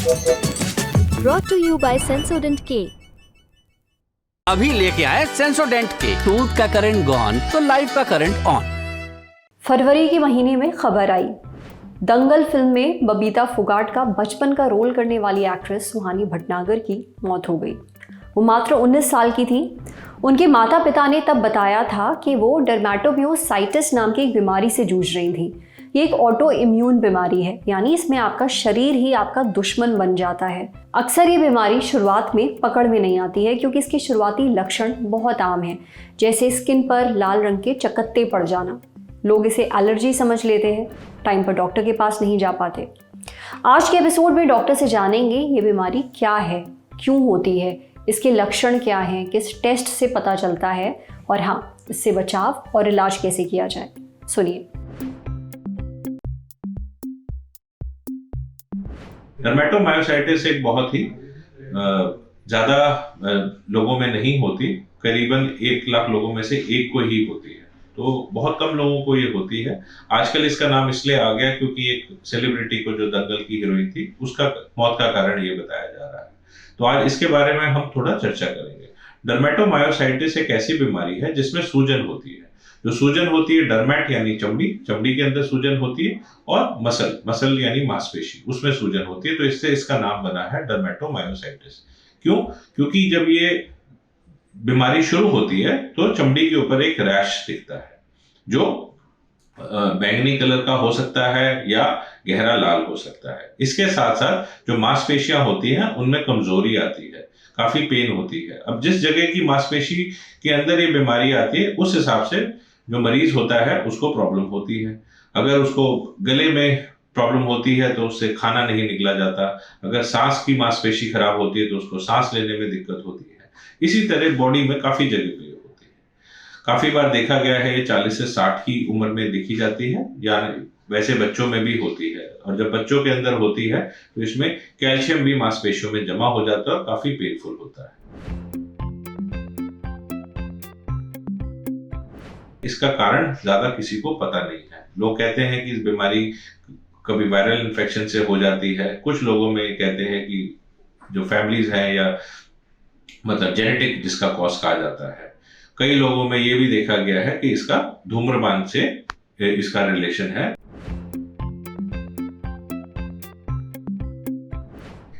Brought to you by Sensodyne K। अभी लेके आए सेंसोडेंट के। टूथ का करंट गॉन तो लाइफ का करंट ऑन। फरवरी के महीने में खबर आई, दंगल फिल्म में बबीता फोगाट का बचपन का रोल करने वाली एक्ट्रेस सुहानी भटनागर की मौत हो गई। वो मात्र 19 साल की थी। उनके माता पिता ने तब बताया था कि वो डर्मेटोमायोसाइटिस नाम की एक बीमारी से जूझ रही थी। ये एक ऑटो इम्यून बीमारी है, यानी इसमें आपका शरीर ही आपका दुश्मन बन जाता है। अक्सर ये बीमारी शुरुआत में पकड़ में नहीं आती है क्योंकि इसके शुरुआती लक्षण बहुत आम हैं, जैसे स्किन पर लाल रंग के चकत्ते पड़ जाना। लोग इसे एलर्जी समझ लेते हैं, टाइम पर डॉक्टर के पास नहीं जा पाते। आज के एपिसोड में डॉक्टर से जानेंगे ये बीमारी क्या है, क्यों होती है, इसके लक्षण क्या हैं, किस टेस्ट से पता चलता है और हाँ, इससे बचाव और इलाज कैसे किया जाए। सुनिए। डर्मेटोमायोसाइटिस एक बहुत ही ज़्यादा लोगों में नहीं होती, करीबन 1 लाख लोगों में से एक को ही होती है, तो बहुत कम लोगों को ये होती है। आजकल इसका नाम इसलिए आ गया क्योंकि एक सेलिब्रिटी को, जो दंगल की हीरोइन थी, उसका मौत का कारण ये बताया जा रहा है। तो आज इसके बारे में हम थोड़ा चर्चा करेंगे। डर्मेटोमायोसाइटिस एक ऐसी बीमारी है जिसमें सूजन होती है। जो सूजन होती है, डर्मेट यानी चमड़ी, चमड़ी के अंदर सूजन होती है, और मसल यानी मांसपेशी, उसमें सूजन होती है। तो इससे इसका नाम बना है डर्मेटोमायोसाइटिस। क्यों? क्योंकि जब ये बीमारी शुरू होती है तो चमड़ी के ऊपर एक रैश दिखता है, जो बैंगनी कलर का हो सकता है या गहरा लाल हो सकता है। इसके साथ साथ जो मांसपेशियां होती हैं उनमें कमजोरी आती है, काफी पेन होती है। अब जिस जगह की मांसपेशी के अंदर ये बीमारी आती है, उस हिसाब से जो मरीज होता है उसको प्रॉब्लम होती है। अगर उसको गले में प्रॉब्लम होती है तो उससे खाना नहीं निकला जाता। अगर सांस की मांसपेशी खराब होती है तो उसको सांस लेने में दिक्कत होती है। इसी तरह बॉडी में काफी जगह पे होती है। काफी बार देखा गया है ये 40 से 60 की उम्र में देखी जाती है, या वैसे बच्चों में भी होती है। और जब बच्चों के अंदर होती है तो इसमें कैल्शियम भी मांसपेशियों में जमा हो जाता है और काफी पेनफुल होता है। इसका कारण ज्यादा किसी को पता नहीं है। लोग कहते हैं कि इस बीमारी कभी वायरल इन्फेक्शन से हो जाती है। कुछ लोगों में कहते हैं कि जो फैमिलीज हैं, या मतलब जेनेटिक जिसका कॉज कहा जाता है। कई लोगों में ये भी देखा गया है कि इसका धूम्रपान से इसका रिलेशन है।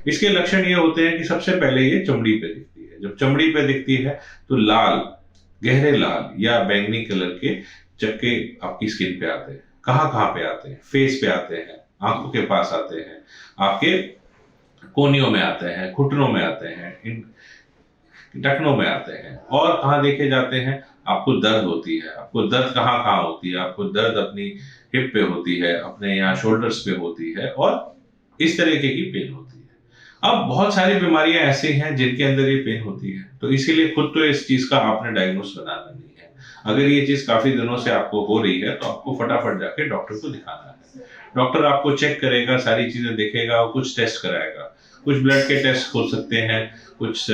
इसके लक्षण ये होते हैं कि सबसे पहले ये चमड़ी पे दिखती है। जब चमड़ी पे दिखती है तो लाल, गहरे लाल या बैंगनी कलर के चक्के आपकी स्किन पे आते हैं। कहाँ पे आते हैं? फेस पे आते हैं, आंखों के पास आते हैं, आपके कोहनियों में आते हैं, घुटनों में आते हैं, टखनों में आते हैं। और कहाँ देखे जाते हैं? आपको दर्द होती है। आपको दर्द कहाँ होती है? आपको दर्द अपनी हिप पे होती है, अपने यहाँ शोल्डर्स पे होती है, और इस तरीके की पेन होती है। अब बहुत सारी बीमारियां ऐसी हैं जिनके अंदर ये पेन होती है, तो इसीलिए खुद तो इस चीज का आपने डायग्नोस बनाना नहीं है। अगर ये चीज काफी दिनों से आपको हो रही है तो आपको फटाफट जाके डॉक्टर को दिखाना है। डॉक्टर आपको चेक करेगा, सारी चीजें देखेगा और कुछ टेस्ट कराएगा। कुछ ब्लड के टेस्ट हो सकते हैं, कुछ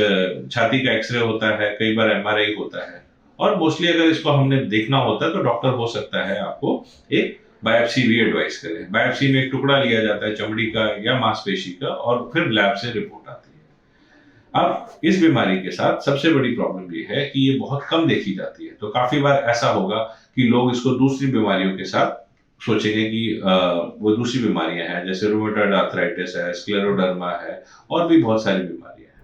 छाती का एक्सरे होता है, कई बार MRI होता है, और मोस्टली अगर इसको हमने देखना होता है तो डॉक्टर हो सकता है आपको एक बायोप्सी भी एडवाइस करें। बायोप्सी में एक टुकड़ा लिया जाता है चमड़ी का या मांसपेशी का, और फिर लैब से रिपोर्ट आती है। अब इस बीमारी के साथ सबसे बड़ी प्रॉब्लम ये है कि ये बहुत कम देखी जाती है। तो काफी बार ऐसा होगा कि लोग इसको दूसरी बीमारियों के साथ सोचेंगे कि वो दूसरी बीमारियां हैं, जैसे रूमेटॉइड आर्थराइटिस है, स्क्लेरोडर्मा है, और भी बहुत सारी बीमारियां हैं।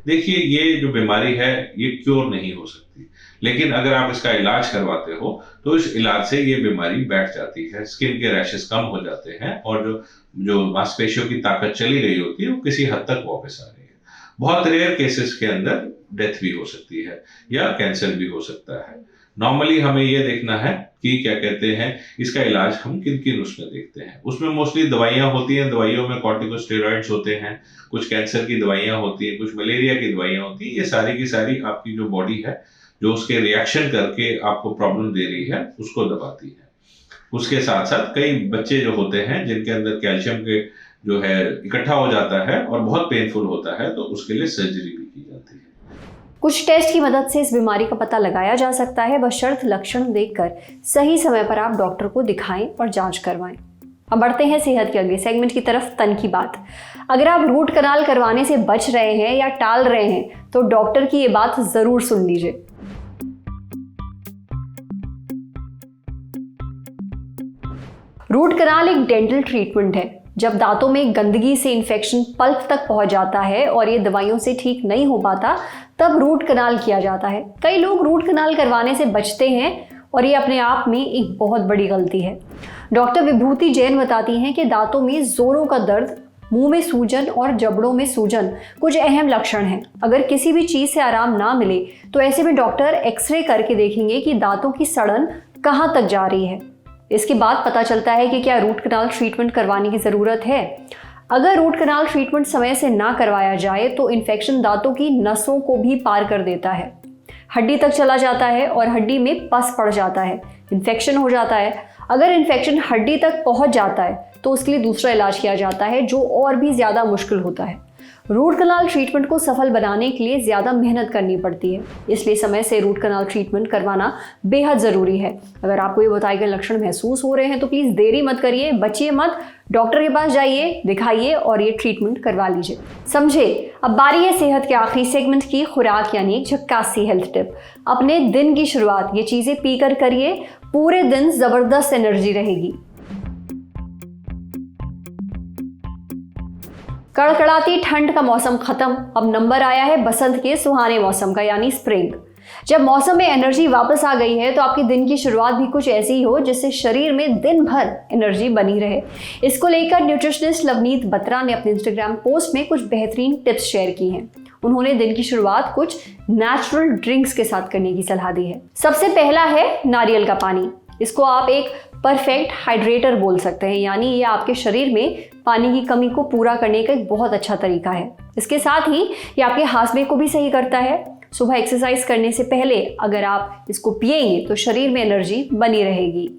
देखिए, ये जो बीमारी है ये क्योर नहीं हो सकती, लेकिन अगर आप इसका इलाज करवाते हो तो इस इलाज से ये बीमारी बैठ जाती है। स्किन के रैशेस कम हो जाते हैं, और जो मांसपेशियों की ताकत चली गई होती है वो किसी हद तक वापस आ रही है। बहुत रेयर केसेस के अंदर डेथ भी हो सकती है या कैंसर भी हो सकता है। नॉर्मली हमें ये देखना है कि क्या कहते हैं, इसका इलाज हम किन उसमें देखते हैं। उसमें मोस्टली दवाइयां होती हैं। दवाइयों में कॉर्टिकोस्टेरॉइड्स होते हैं, कुछ कैंसर की दवाइयां होती हैं, कुछ मलेरिया की दवाइयां होती हैं। ये सारी की सारी आपकी जो बॉडी है, जो उसके रिएक्शन करके आपको प्रॉब्लम दे रही है, उसको दबाती है। उसके साथ साथ कई बच्चे जो होते हैं जिनके अंदर कैल्शियम के जो है इकट्ठा हो जाता है और बहुत पेनफुल होता है, तो उसके लिए सर्जरी भी की जाती है। कुछ टेस्ट की मदद से इस बीमारी का पता लगाया जा सकता है, बशर्ते लक्षण देखकर सही समय पर आप डॉक्टर को दिखाएं और जांच करवाएं। अब बढ़ते हैं सेहत के अगले सेगमेंट की तरफ, तन की बात। अगर आप रूट कनाल करवाने से बच रहे हैं या टाल रहे हैं तो डॉक्टर की ये बात जरूर सुन लीजिए। रूट कनाल एक डेंटल ट्रीटमेंट है। जब दांतों में गंदगी से इन्फेक्शन पल्प तक पहुंच जाता है और ये दवाइयों से ठीक नहीं हो पाता, तब रूट कनाल किया जाता है। कई लोग रूट कनाल करवाने से बचते हैं और ये अपने आप में एक बहुत बड़ी गलती है। डॉक्टर विभूति जैन बताती हैं कि दांतों में जोरों का दर्द, मुंह में सूजन और जबड़ों में सूजन कुछ अहम लक्षण हैं। अगर किसी भी चीज़ से आराम ना मिले तो ऐसे में डॉक्टर एक्सरे करके देखेंगे कि दांतों की सड़न कहाँ तक जा रही है। इसके बाद पता चलता है कि क्या रूट कनाल ट्रीटमेंट करवाने की ज़रूरत है। अगर रूट कनाल ट्रीटमेंट समय से ना करवाया जाए तो इन्फेक्शन दांतों की नसों को भी पार कर देता है, हड्डी तक चला जाता है और हड्डी में पस पड़ जाता है, इन्फेक्शन हो जाता है। अगर इन्फेक्शन हड्डी तक पहुंच जाता है तो उसके लिए दूसरा इलाज किया जाता है, जो और भी ज़्यादा मुश्किल होता है। रूट कनाल ट्रीटमेंट को सफल बनाने के लिए ज़्यादा मेहनत करनी पड़ती है, इसलिए समय से रूट कनाल ट्रीटमेंट करवाना बेहद ज़रूरी है। अगर आपको ये बताए गए लक्षण महसूस हो रहे हैं तो प्लीज़ देरी मत करिए, बचिए मत, डॉक्टर के पास जाइए, दिखाइए और ये ट्रीटमेंट करवा लीजिए। समझे। अब बारी है सेहत के आखिरी सेगमेंट की, खुराक यानी एक झक्कासी हेल्थ टिप। अपने दिन की शुरुआत ये चीज़ें पीकर करिए, पूरे दिन ज़बरदस्त एनर्जी रहेगी। कड़कड़ाती ठंड का मौसम खत्म, अब नंबर आया है बसंत के सुहाने मौसम का, यानी स्प्रिंग। जब मौसम में एनर्जी वापस आ गई है तो आपके दिन की शुरुआत भी कुछ ऐसी ही हो जिससे शरीर में दिन भर एनर्जी बनी रहे। इसको लेकर न्यूट्रिशनिस्ट लवनीत बत्रा ने अपने इंस्टाग्राम पोस्ट में कुछ बेहतरीन टिप्स शेयर की हैं। उन्होंने दिन की शुरुआत कुछ नेचुरल ड्रिंक्स के साथ करने की सलाह दी है। सबसे पहला है नारियल का पानी। इसको आप एक परफेक्ट हाइड्रेटर बोल सकते हैं, यानी ये आपके शरीर में पानी की कमी को पूरा करने का एक बहुत अच्छा तरीका है। इसके साथ ही ये आपके हाजमे को भी सही करता है। सुबह एक्सरसाइज करने से पहले अगर आप इसको पिएंगे तो शरीर में एनर्जी बनी रहेगी।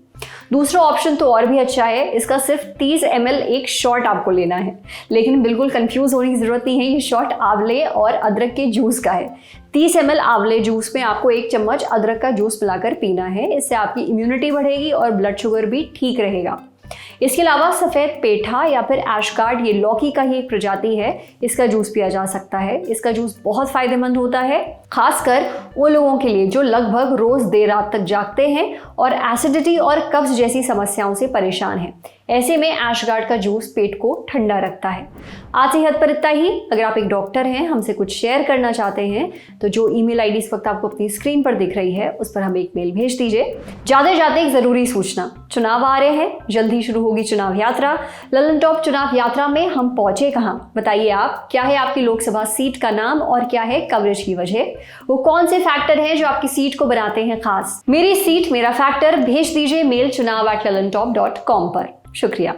दूसरा ऑप्शन तो और भी अच्छा है, इसका सिर्फ 30 ml एक शॉट आपको लेना है, लेकिन बिल्कुल कंफ्यूज होने की ज़रूरत नहीं है। ये शॉट आंवले और अदरक के जूस का है। 30 ml आंवले जूस में आपको 1 चम्मच अदरक का जूस मिलाकर पीना है। इससे आपकी इम्यूनिटी बढ़ेगी और ब्लड शुगर भी ठीक रहेगा। इसके अलावा सफ़ेद पेठा या फिर एशगार्ड, ये लौकी का ही एक प्रजाति है, इसका जूस पिया जा सकता है। इसका जूस बहुत फ़ायदेमंद होता है, खासकर उन लोगों के लिए जो लगभग रोज़ देर रात तक जागते हैं और एसिडिटी और कब्ज जैसी समस्याओं से परेशान हैं। ऐसे में एशगार्ड का जूस पेट को ठंडा रखता है। आज सेहत पर इतना ही। अगर आप एक डॉक्टर हैं, हमसे कुछ शेयर करना चाहते हैं तो जो ईमेल आईडी इस वक्त आपको अपनी स्क्रीन पर दिख रही है उस पर हमें एक मेल भेज दीजिए। जाते जाते एक ज़रूरी सूचना, चुनाव आ रहे हैं, जल्दी शुरू होगी चुनाव यात्रा। ललन टॉप चुनाव यात्रा में हम पहुंचे कहाँ, बताइए आप। क्या है आपकी लोकसभा सीट का नाम और क्या है कवरेज की वजह? वो कौन से फैक्टर हैं जो आपकी सीट को बनाते हैं खास? मेरी सीट मेरा फैक्टर भेज दीजिए मेल chunav@lalontop.com पर। शुक्रिया।